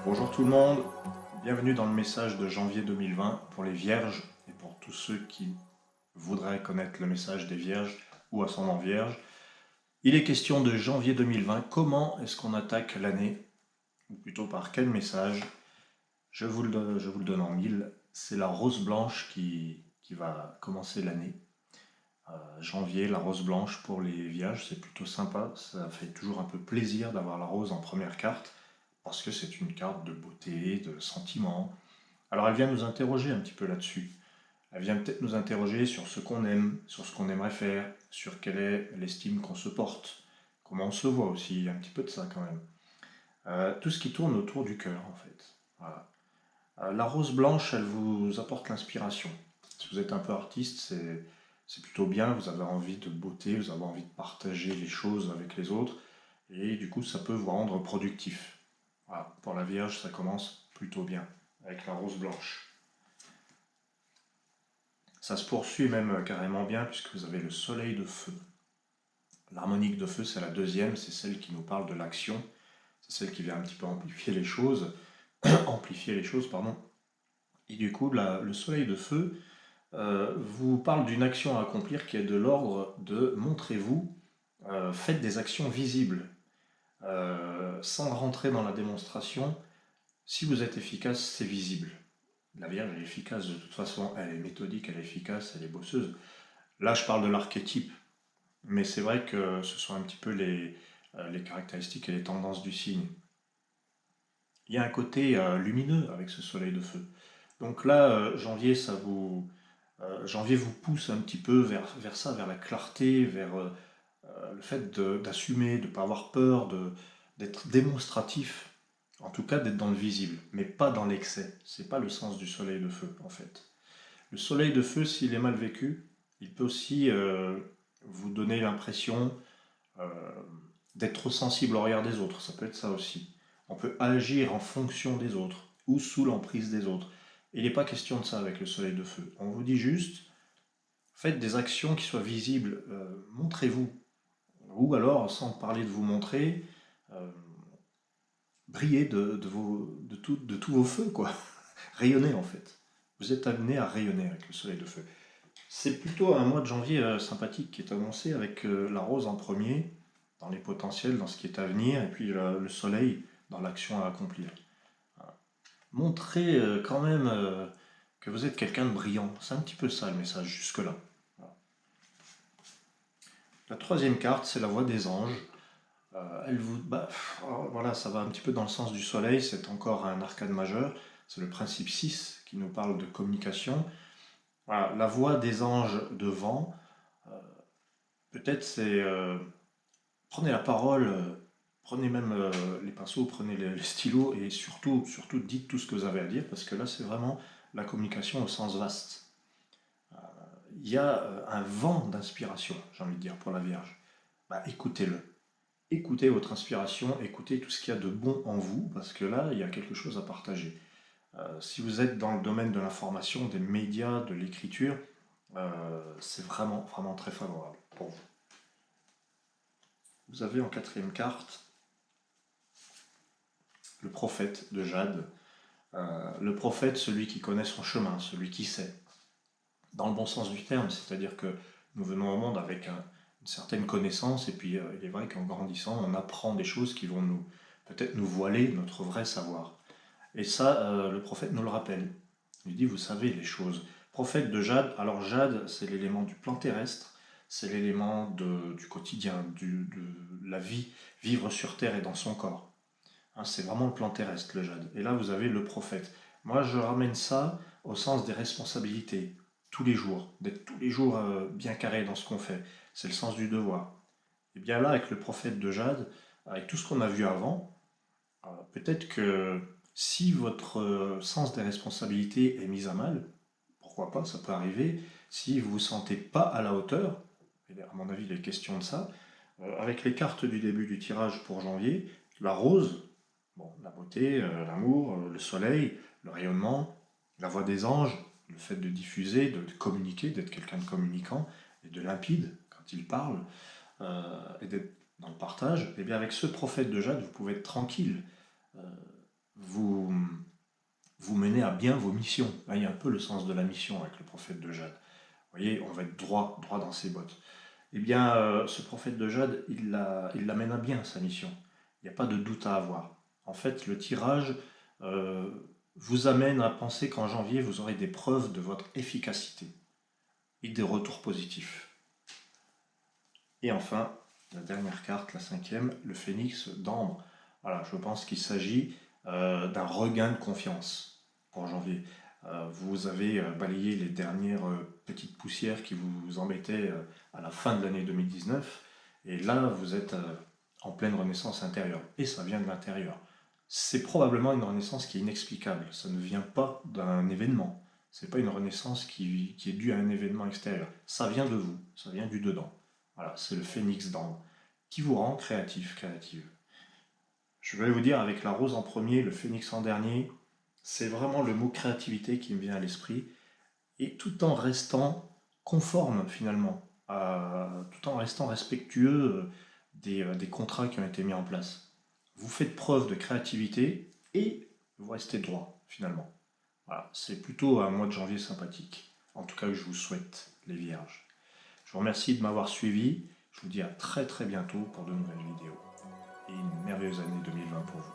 Bonjour tout le monde, bienvenue dans le message de janvier 2020 pour les Vierges et pour tous ceux qui voudraient connaître le message des Vierges ou ascendant Vierge. Il est question de janvier 2020, comment est-ce qu'on attaque l'année, ou plutôt par quel message? Je vous le donne en mille, c'est la rose blanche qui va commencer l'année. Janvier, la rose blanche pour les Vierges, c'est plutôt sympa, ça fait toujours un peu plaisir d'avoir la rose en première carte, parce que c'est une carte de beauté, de sentiment. Alors elle vient nous interroger un petit peu là-dessus. Elle vient peut-être nous interroger sur ce qu'on aime, sur ce qu'on aimerait faire, sur quelle est l'estime qu'on se porte, comment on se voit aussi, il y a un petit peu de ça quand même. Tout ce qui tourne autour du cœur en fait. Voilà. La rose blanche, elle vous apporte l'inspiration. Si vous êtes un peu artiste, c'est plutôt bien, vous avez envie de beauté, vous avez envie de partager les choses avec les autres, et du coup ça peut vous rendre productif. Voilà. Pour la Vierge, ça commence plutôt bien, avec la rose blanche. Ça se poursuit même carrément bien, puisque vous avez le soleil de feu. L'harmonique de feu, c'est la deuxième, c'est celle qui nous parle de l'action, c'est celle qui vient un petit peu amplifier les choses, pardon. Et du coup, le soleil de feu vous parle d'une action à accomplir qui est de l'ordre de montrez-vous, faites des actions visibles. Sans rentrer dans la démonstration, si vous êtes efficace, c'est visible. La Vierge est efficace de toute façon, elle est méthodique, elle est efficace, elle est bosseuse. Là, je parle de l'archétype, mais c'est vrai que ce sont un petit peu les caractéristiques et les tendances du signe. Il y a un côté lumineux avec ce soleil de feu. Donc là, janvier vous pousse un petit peu vers ça, vers la clarté, vers le fait d'assumer, de ne pas avoir peur, d'être démonstratif, en tout cas d'être dans le visible, mais pas dans l'excès. C'est pas le sens du soleil de feu, en fait. Le soleil de feu, s'il est mal vécu, il peut aussi vous donner l'impression euh, d'être trop sensible au regard des autres. Ça peut être ça aussi. On peut agir en fonction des autres ou sous l'emprise des autres. Il n'est pas question de ça avec le soleil de feu. On vous dit juste, faites des actions qui soient visibles, montrez-vous. Ou alors, sans parler de vous montrer, euh, brillez de tous vos feux, quoi. Rayonnez en fait. Vous êtes amené à rayonner avec le soleil de feu. C'est plutôt un mois de janvier sympathique qui est annoncé avec la rose en premier, dans les potentiels, dans ce qui est à venir, et puis le soleil dans l'action à accomplir. Voilà. Montrez quand même que vous êtes quelqu'un de brillant. C'est un petit peu ça le message jusque-là. Voilà. La troisième carte, c'est la voix des anges. Voilà, ça va un petit peu dans le sens du soleil, c'est encore un arcane majeur, c'est le principe 6 qui nous parle de communication. Voilà, la voix des anges devant, euh, peut-être c'est prenez la parole, prenez même les pinceaux, prenez les stylos et surtout dites tout ce que vous avez à dire parce que là c'est vraiment la communication au sens vaste. Il y a un vent d'inspiration, j'ai envie de dire, pour la Vierge. Bah, écoutez-le. Écoutez votre inspiration, écoutez tout ce qu'il y a de bon en vous, parce que là, il y a quelque chose à partager. Si vous êtes dans le domaine de l'information, des médias, de l'écriture, c'est vraiment très favorable pour vous. Vous avez en quatrième carte le prophète de Jade. Le prophète, celui qui connaît son chemin, celui qui sait. Dans le bon sens du terme, c'est-à-dire que nous venons au monde avec une certaine connaissance, et puis il est vrai qu'en grandissant, on apprend des choses qui vont peut-être nous voiler notre vrai savoir. Et ça, le prophète nous le rappelle. Il dit, vous savez les choses. Prophète de Jade, alors Jade, c'est l'élément du plan terrestre, c'est l'élément du quotidien, de la vie, vivre sur Terre et dans son corps. Hein, c'est vraiment le plan terrestre, le Jade. Et là, vous avez le prophète. Moi, je ramène ça au sens des responsabilités, tous les jours, d'être tous les jours bien carré dans ce qu'on fait. C'est le sens du devoir. Et bien là, avec le prophète de Jade, avec tout ce qu'on a vu avant, peut-être que si votre sens des responsabilités est mis à mal, pourquoi pas, ça peut arriver, si vous ne vous sentez pas à la hauteur, et à mon avis il est question de ça, avec les cartes du début du tirage pour janvier, la rose, bon, la beauté, l'amour, le soleil, le rayonnement, la voix des anges, le fait de diffuser, de communiquer, d'être quelqu'un de communicant et de limpide quand il parle, et d'être dans le partage, et bien avec ce prophète de Jade, vous pouvez être tranquille. Euh, vous, vous menez à bien vos missions. Là, il y a un peu le sens de la mission avec le prophète de Jade. Vous voyez, on va être droit dans ses bottes. Eh bien, ce prophète de Jade, il l'amène à bien sa mission. Il n'y a pas de doute à avoir. En fait, le tirage euh, vous amène à penser qu'en janvier, vous aurez des preuves de votre efficacité et des retours positifs. Et enfin, la dernière carte, la cinquième, le phénix d'ambre. Voilà, je pense qu'il s'agit d'un regain de confiance pour janvier. Vous avez balayé les dernières petites poussières qui vous embêtaient à la fin de l'année 2019, et là, vous êtes en pleine renaissance intérieure, et ça vient de l'intérieur. C'est probablement une renaissance qui est inexplicable, ça ne vient pas d'un événement, c'est pas une renaissance qui est due à un événement extérieur, ça vient de vous, ça vient du dedans. Voilà, c'est le phénix d'ambre qui vous rend créatif, créative. Je vais vous dire avec la rose en premier, le phénix en dernier, c'est vraiment le mot créativité qui me vient à l'esprit, et tout en restant conforme finalement, tout en restant respectueux des contrats qui ont été mis en place. Vous faites preuve de créativité et vous restez droit finalement. Voilà, c'est plutôt un mois de janvier sympathique. En tout cas, que je vous souhaite, les vierges. Je vous remercie de m'avoir suivi. Je vous dis à très très bientôt pour de nouvelles vidéos. Et une merveilleuse année 2020 pour vous.